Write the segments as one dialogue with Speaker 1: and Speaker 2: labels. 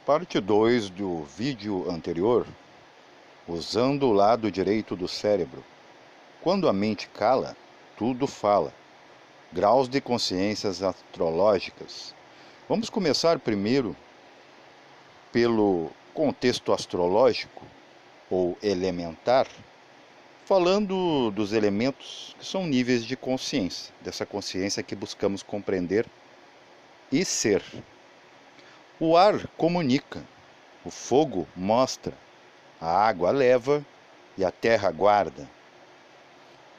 Speaker 1: Parte 2 do vídeo anterior, usando o lado direito do cérebro. Quando a mente cala, tudo fala. Graus de consciências astrológicas. Vamos começar primeiro pelo contexto astrológico, ou elementar, falando dos elementos que são níveis de consciência, dessa consciência que buscamos compreender e ser. O ar comunica, o fogo mostra, a água leva e a terra guarda.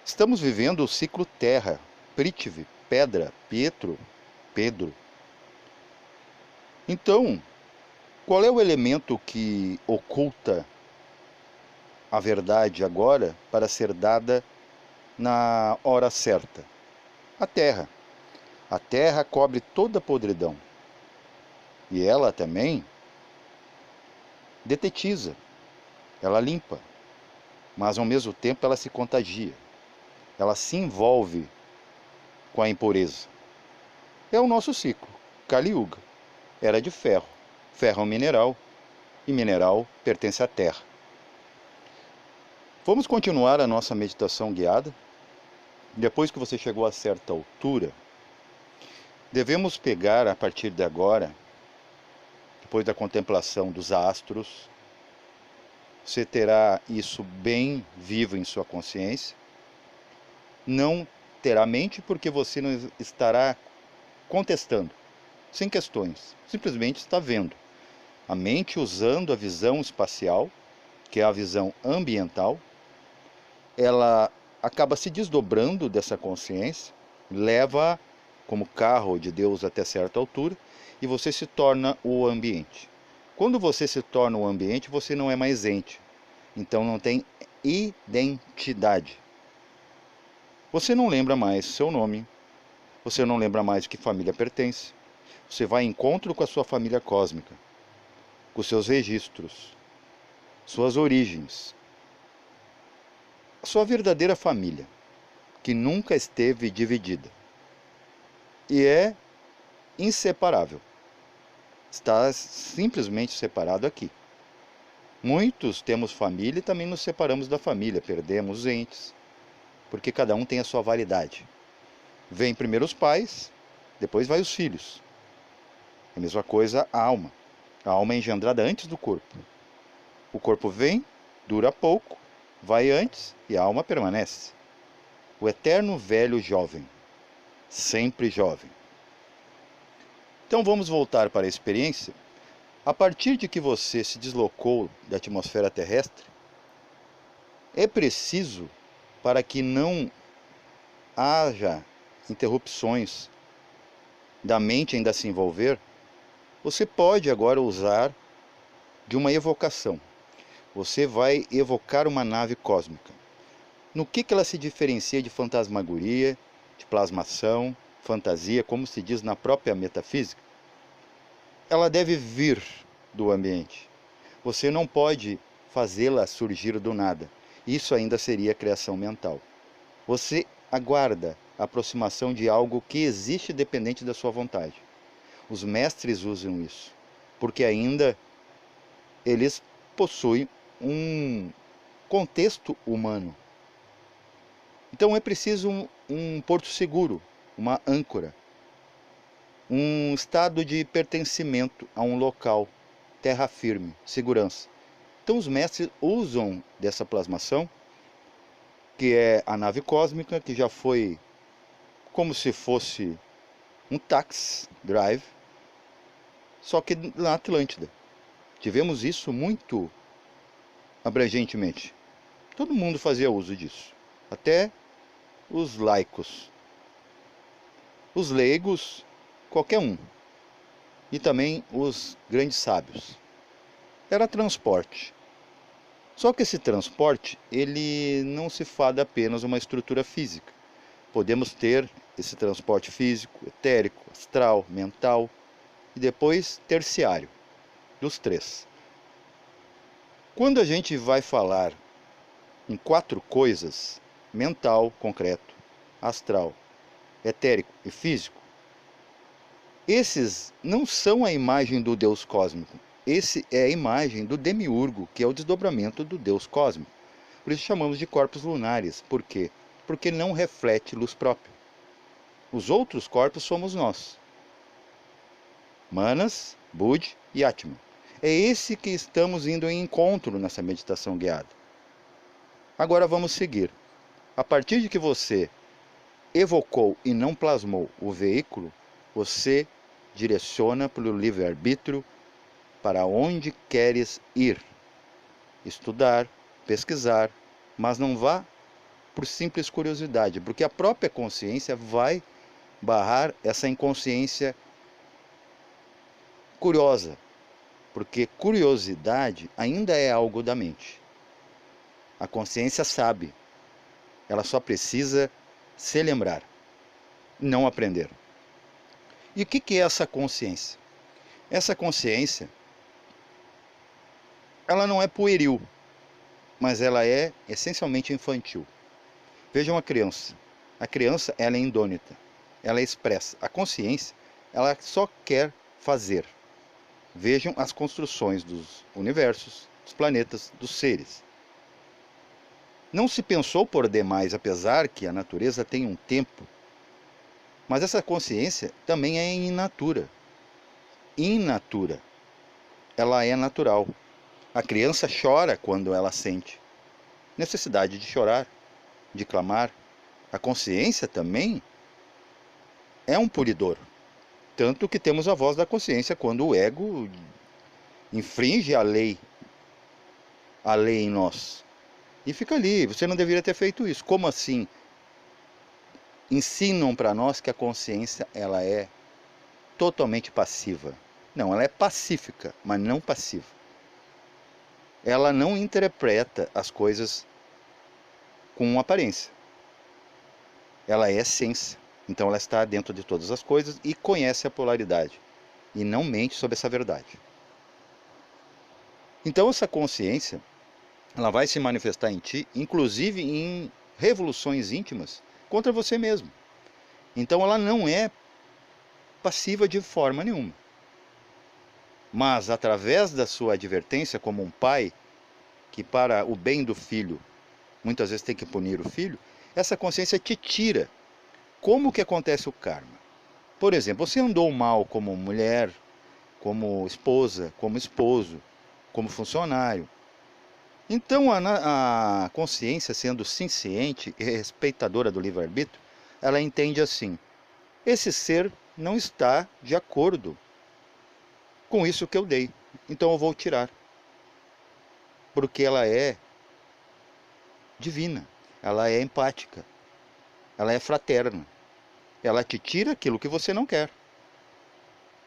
Speaker 1: Estamos vivendo o ciclo terra, Prithvi, pedra, Pietro, Pedro. Então, qual é o elemento que oculta a verdade agora para ser dada na hora certa? A terra. A terra cobre toda a podridão. E ela também detetiza, ela limpa, mas ao mesmo tempo ela se contagia. Ela se envolve com a impureza. É o nosso ciclo, Kali Yuga. Era de ferro. Ferro é um mineral, e mineral pertence à terra. Vamos continuar a nossa meditação guiada. Depois que você chegou a certa altura, devemos pegar a partir de agora, depois da contemplação dos astros, você terá isso bem vivo em sua consciência. Não terá mente porque você não estará contestando, sem questões, simplesmente está vendo. A mente usando a visão espacial, que é a visão ambiental, ela acaba se desdobrando dessa consciência, leva como carro de Deus até certa altura, e você se torna o ambiente. Quando você se torna o ambiente, você não é mais ente, então não tem identidade. Você não lembra mais seu nome, você não lembra mais de que família pertence, você vai em encontro com a sua família cósmica, com seus registros, suas origens, a sua verdadeira família, que nunca esteve dividida. E é inseparável. Está simplesmente separado aqui. Muitos temos família e também nos separamos da família, perdemos entes, porque cada um tem a sua validade. Vem primeiro os pais, depois vai os filhos. A mesma coisa a alma. A alma é engendrada antes do corpo. O corpo vem, dura pouco, vai antes e a alma permanece. O eterno velho jovem, sempre jovem. Então vamos voltar para a experiência. A partir de que você se deslocou da atmosfera terrestre, é preciso, para que não haja interrupções da mente ainda se envolver, você pode agora usar de uma evocação. Você vai evocar uma nave cósmica. No que ela se diferencia de fantasmagoria, de plasmação, fantasia, como se diz na própria metafísica? Ela deve vir do ambiente. Você não pode fazê-la surgir do nada. Isso ainda seria criação mental. Você aguarda a aproximação de algo que existe dependente da sua vontade. Os mestres usam isso, porque ainda eles possuem um contexto humano. Então é preciso um porto seguro, uma âncora, um estado de pertencimento a um local, terra firme, segurança. Então os mestres usam dessa plasmação, que é a nave cósmica, que já foi como se fosse um taxi drive, só que na Atlântida. Tivemos isso muito abrangentemente. Todo mundo fazia uso disso, até os laicos. Os leigos, qualquer um. E também os grandes sábios. Era transporte. Só que esse transporte, ele não se fada apenas uma estrutura física. Podemos ter esse transporte físico, etérico, astral, mental e depois terciário, dos três. Quando a gente vai falar em 4 coisas, mental, concreto, astral, etérico e físico, esses não são a imagem do Deus cósmico, esse é a imagem do demiurgo, que é o desdobramento do Deus cósmico. Por isso chamamos de corpos lunares. Por quê? Porque não reflete luz própria. Os outros corpos somos nós. Manas, Bud e Atman. É esse que estamos indo em encontro nessa meditação guiada. Agora vamos seguir. A partir de que você evocou e não plasmou o veículo, você direciona pelo livre-arbítrio para onde queres ir. Estudar, pesquisar, mas não vá por simples curiosidade, porque a própria consciência vai barrar essa inconsciência curiosa, porque curiosidade ainda é algo da mente. A consciência sabe, ela só precisa se lembrar, não aprender. E o que é essa consciência? Essa consciência, ela não é pueril, mas ela é essencialmente infantil. Veja uma criança. A criança, ela é indônita, ela é expressa. A consciência, ela só quer fazer. Vejam as construções dos universos, dos planetas, dos seres. Não se pensou por demais, apesar que a natureza tem um tempo, mas essa consciência também é in natura. In natura. Ela é natural. A criança chora quando ela sente necessidade de chorar, de clamar. A consciência também é um puridor. Tanto que temos a voz da consciência quando o ego infringe a lei em nós. E fica ali, você não deveria ter feito isso. Como assim? Ensinam para nós que a consciência ela é totalmente passiva. Não, ela é pacífica, mas não passiva. Ela não interpreta as coisas com aparência. Ela é essência. Então ela está dentro de todas as coisas e conhece a polaridade. E não mente sobre essa verdade. Então essa consciência, ela vai se manifestar em ti, inclusive em revoluções íntimas contra você mesmo. Então ela não é passiva de forma nenhuma. Mas através da sua advertência como um pai, que para o bem do filho, muitas vezes tem que punir o filho, essa consciência te tira. Como que acontece o karma? Por exemplo, você andou mal como mulher, como esposa, como esposo, como funcionário. Então a consciência, sendo ciente e respeitadora do livre-arbítrio, ela entende assim: esse ser não está de acordo com isso que eu dei, então eu vou tirar. Porque ela é divina, ela é empática, ela é fraterna. Ela te tira aquilo que você não quer.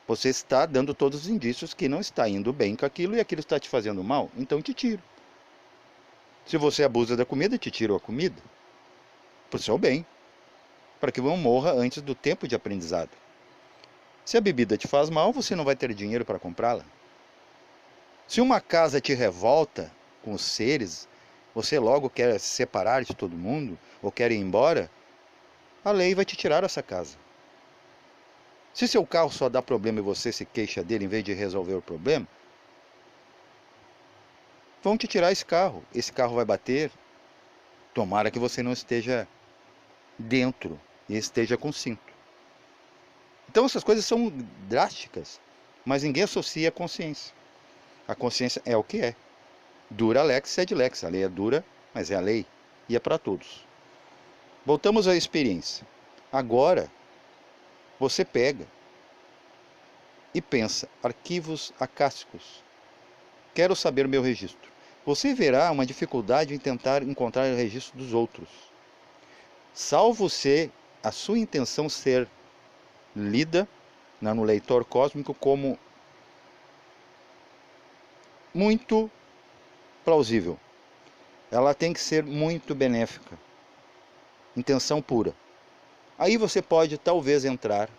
Speaker 1: Você está dando todos os indícios que não está indo bem com aquilo e aquilo está te fazendo mal, então te tiro. Se você abusa da comida, te tiro a comida. Para o seu bem. Para que não morra antes do tempo de aprendizado. Se a bebida te faz mal, você não vai ter dinheiro para comprá-la. Se uma casa te revolta com os seres, você logo quer se separar de todo mundo, ou quer ir embora, a lei vai te tirar essa casa. Se seu carro só dá problema e você se queixa dele em vez de resolver o problema, vão te tirar esse carro. Esse carro vai bater. Tomara que você não esteja dentro e esteja com cinto. Então essas coisas são drásticas, mas ninguém associa a consciência. A consciência é o que é. Dura lex sed lex. A lei é dura, mas é a lei e é para todos. Voltamos à experiência. Agora, você pega e pensa: arquivos acásticos. Quero saber meu registro. Você verá uma dificuldade em tentar encontrar o registro dos outros. Salvo se a sua intenção ser lida no leitor cósmico como muito plausível. Ela tem que ser muito benéfica. Intenção pura. Aí você pode talvez entrar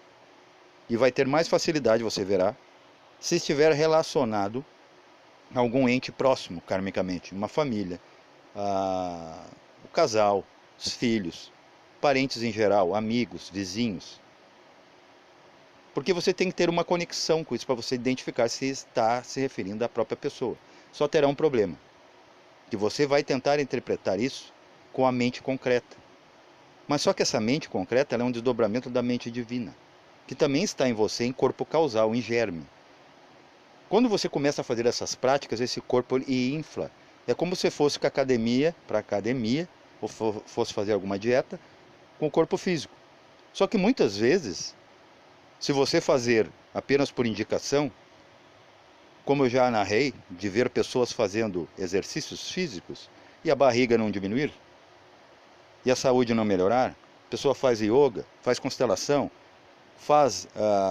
Speaker 1: e vai ter mais facilidade, você verá, se estiver relacionado a algum ente próximo karmicamente, uma família, o casal, os filhos, parentes em geral, amigos, vizinhos. Porque você tem que ter uma conexão com isso para você identificar se está se referindo à própria pessoa. Só terá um problema, que você vai tentar interpretar isso com a mente concreta. Mas só que essa mente concreta ela é um desdobramento da mente divina, que também está em você em corpo causal, em germe. Quando você começa a fazer essas práticas, esse corpo infla. É como se fosse para academia, ou fosse fazer alguma dieta, com o corpo físico. Só que muitas vezes, se você fazer apenas por indicação, como eu já narrei, de ver pessoas fazendo exercícios físicos e a barriga não diminuir, e a saúde não melhorar, a pessoa faz yoga, faz constelação, faz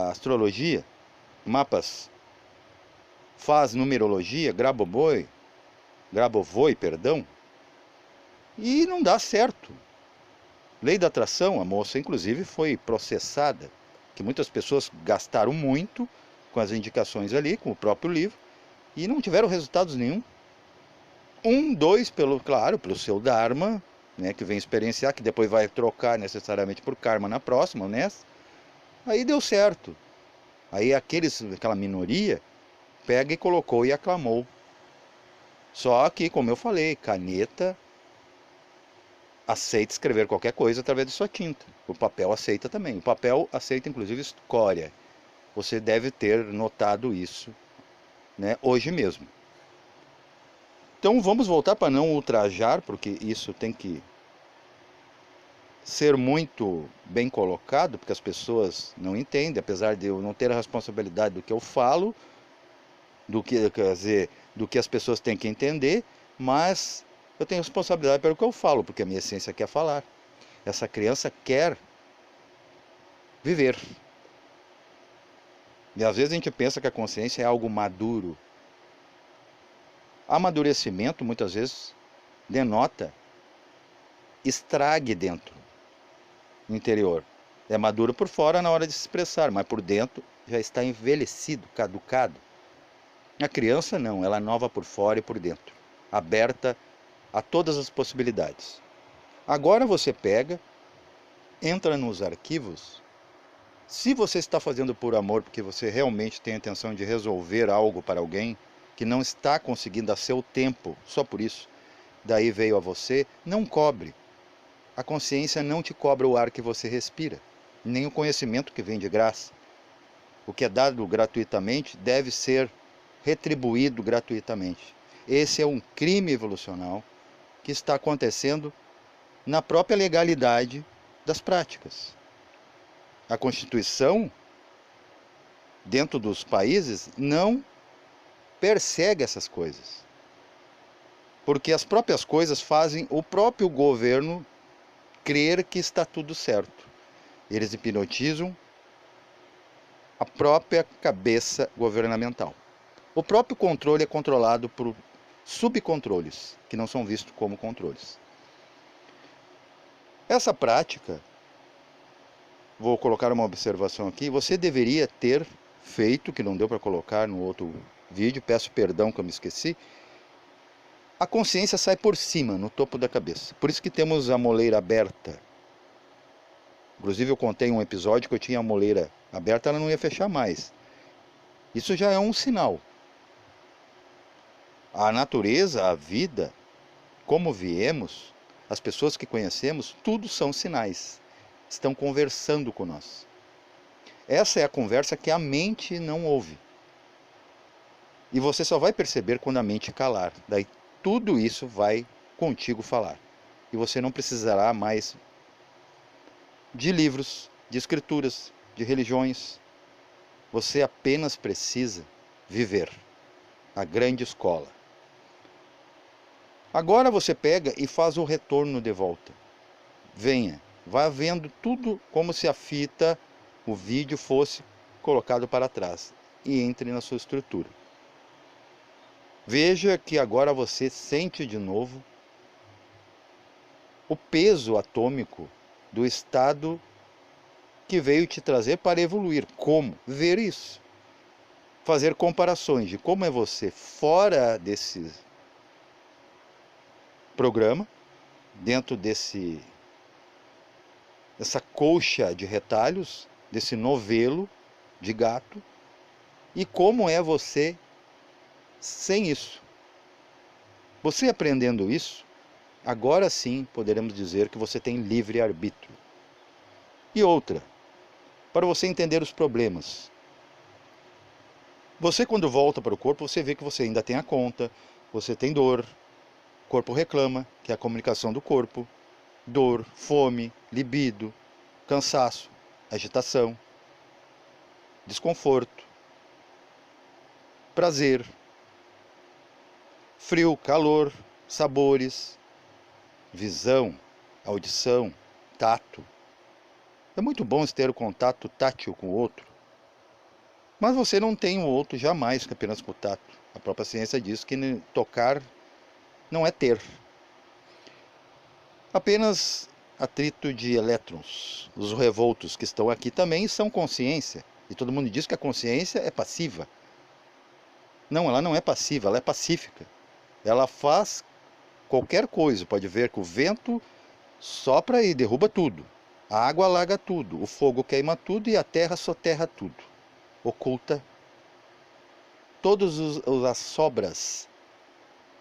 Speaker 1: astrologia, mapas, faz numerologia, Grabovoi, perdão, e não dá certo. Lei da atração, a moça inclusive foi processada, que muitas pessoas gastaram muito com as indicações ali, com o próprio livro, e não tiveram resultados nenhum. Dois, claro, pelo seu Dharma, né, que vem experienciar, que depois vai trocar necessariamente por karma na próxima, né? Aí deu certo. Aí aquela minoria pega e colocou e aclamou. Só que, como eu falei, caneta aceita escrever qualquer coisa através de sua tinta. O papel aceita também. O papel aceita inclusive escória. Você deve ter notado isso, né, hoje mesmo. Então vamos voltar para não ultrajar, porque isso tem que ser muito bem colocado, porque as pessoas não entendem, apesar de eu não ter a responsabilidade do que eu falo, quer dizer, do que as pessoas têm que entender, mas eu tenho responsabilidade pelo que eu falo, porque a minha essência quer falar. Essa criança quer viver. E às vezes a gente pensa que a consciência é algo maduro. Amadurecimento, muitas vezes, denota estrague dentro, no interior. É maduro por fora na hora de se expressar, mas por dentro já está envelhecido, caducado. A criança não, ela é nova por fora e por dentro, aberta a todas as possibilidades. Agora você pega, entra nos arquivos. Se você está fazendo por amor, porque você realmente tem a intenção de resolver algo para alguém que não está conseguindo a seu tempo, só por isso, daí veio a você, não cobre. A consciência não te cobra o ar que você respira, nem o conhecimento que vem de graça. O que é dado gratuitamente deve ser retribuído gratuitamente. Esse é um crime evolucional que está acontecendo na própria legalidade das práticas. A Constituição, dentro dos países, não persegue essas coisas. Porque as próprias coisas fazem o próprio governo crer que está tudo certo. Eles hipnotizam a própria cabeça governamental. O próprio controle é controlado por subcontroles, que não são vistos como controles. Essa prática, vou colocar uma observação aqui, você deveria ter feito, que não deu para colocar no outro vídeo, peço perdão que eu me esqueci. A consciência sai por cima, no topo da cabeça. Por isso que temos a moleira aberta. Inclusive eu contei um episódio que eu tinha a moleira aberta, ela não ia fechar mais. Isso já é um sinal. A natureza, a vida, como viemos, as pessoas que conhecemos, tudo são sinais. Estão conversando com nós. Essa é a conversa que a mente não ouve. E você só vai perceber quando a mente calar. Daí tudo isso vai contigo falar. E você não precisará mais de livros, de escrituras, de religiões. Você apenas precisa viver a grande escola. Agora você pega e faz o retorno de volta. Venha, vá vendo tudo como se a fita, o vídeo fosse colocado para trás e entre na sua estrutura. Veja que agora você sente de novo o peso atômico do estado que veio te trazer para evoluir. Como? Ver isso. Fazer comparações de como é você fora desse programa, dentro dessa colcha de retalhos, desse novelo de gato e como é você sem isso. Você aprendendo isso, agora sim poderemos dizer que você tem livre-arbítrio. E outra, para você entender os problemas. Você, quando volta para o corpo, você vê que você ainda tem a conta, você tem dor, o corpo reclama, que é a comunicação do corpo, dor, fome, libido, cansaço, agitação, desconforto, prazer, frio, calor, sabores, visão, audição, tato. É muito bom ter o contato tátil com o outro, mas você não tem o outro jamais que apenas com o tato. A própria ciência diz que tocar não é ter. Apenas atrito de elétrons. Os revoltos que estão aqui também são consciência. E todo mundo diz que a consciência é passiva. Não, ela não é passiva, ela é pacífica. Ela faz qualquer coisa. Pode ver que o vento sopra e derruba tudo. A água alaga tudo. O fogo queima tudo e a terra soterra tudo. Oculta todas as sobras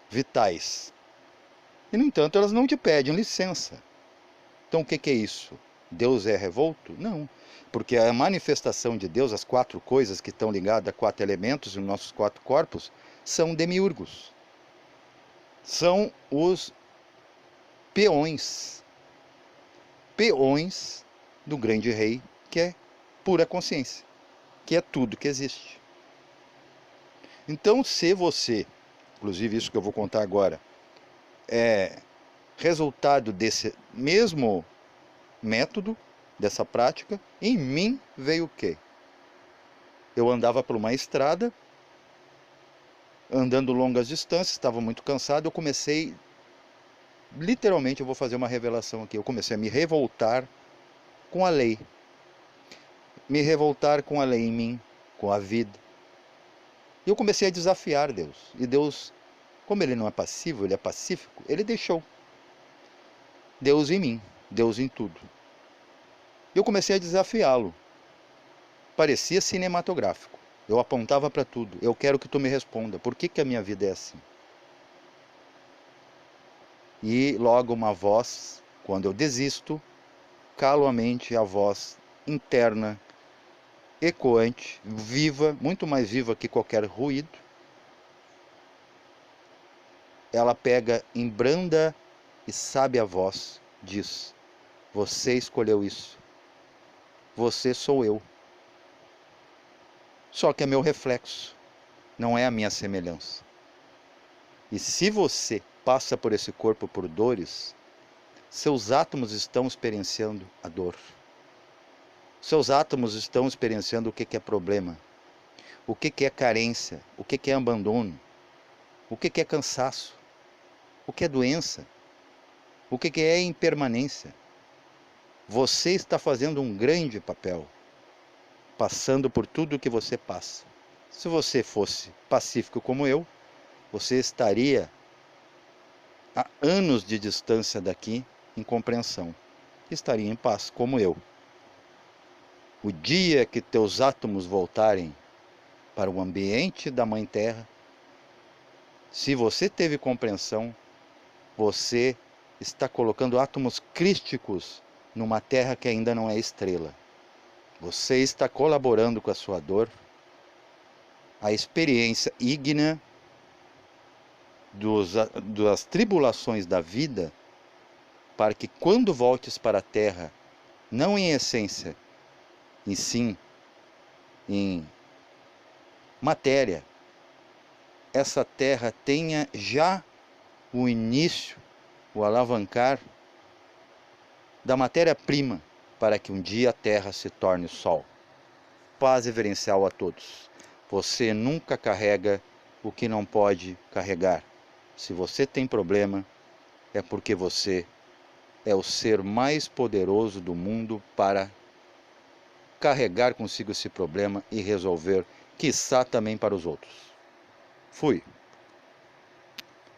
Speaker 1: vitais. E, no entanto, elas não te pedem licença. Então, o que é isso? Deus é revolto? Não. Porque a manifestação de Deus, as 4 coisas que estão ligadas a 4 elementos nos nossos 4 corpos, são demiurgos. São os peões. Peões do grande rei, que é pura consciência, que é tudo que existe. Então, se você, inclusive isso que eu vou contar agora, é resultado desse mesmo método, dessa prática, em mim veio o quê? Eu andava por uma estrada, andando longas distâncias, estava muito cansado, eu comecei, literalmente eu vou fazer uma revelação aqui, eu comecei a me revoltar com a lei. Me revoltar com a lei em mim, com a vida. E eu comecei a desafiar Deus. E Deus, como ele não é passivo, ele é pacífico, ele deixou. Deus em mim, Deus em tudo. Eu comecei a desafiá-lo. Parecia cinematográfico. Eu apontava para tudo. Eu quero que tu me responda. Por que a minha vida é assim? E logo uma voz, quando eu desisto, calo a mente, a voz interna, ecoante, viva, muito mais viva que qualquer ruído. Ela pega em branda e sábia voz, diz: você escolheu isso. Você sou eu. Só que é meu reflexo, não é a minha semelhança. E se você passa por esse corpo por dores, seus átomos estão experienciando a dor. Seus átomos estão experienciando o que é problema, o que é carência, o que é abandono, o que é cansaço, o que é doença, o que é impermanência. Você está fazendo um grande papel, passando por tudo o que você passa. Se você fosse pacífico como eu, você estaria a anos de distância daqui em compreensão. Estaria em paz como eu. O dia que teus átomos voltarem para o ambiente da Mãe Terra, se você teve compreensão, você está colocando átomos crísticos numa Terra que ainda não é estrela. Você está colaborando com a sua dor, a experiência ígnea das tribulações da vida, para que quando voltes para a Terra, não em essência, e sim em matéria, essa Terra tenha já o início, o alavancar da matéria-prima, para que um dia a Terra se torne o Sol. Paz reverencial a todos. Você nunca carrega o que não pode carregar. Se você tem problema, é porque você é o ser mais poderoso do mundo para carregar consigo esse problema e resolver, quiçá também para os outros. Fui.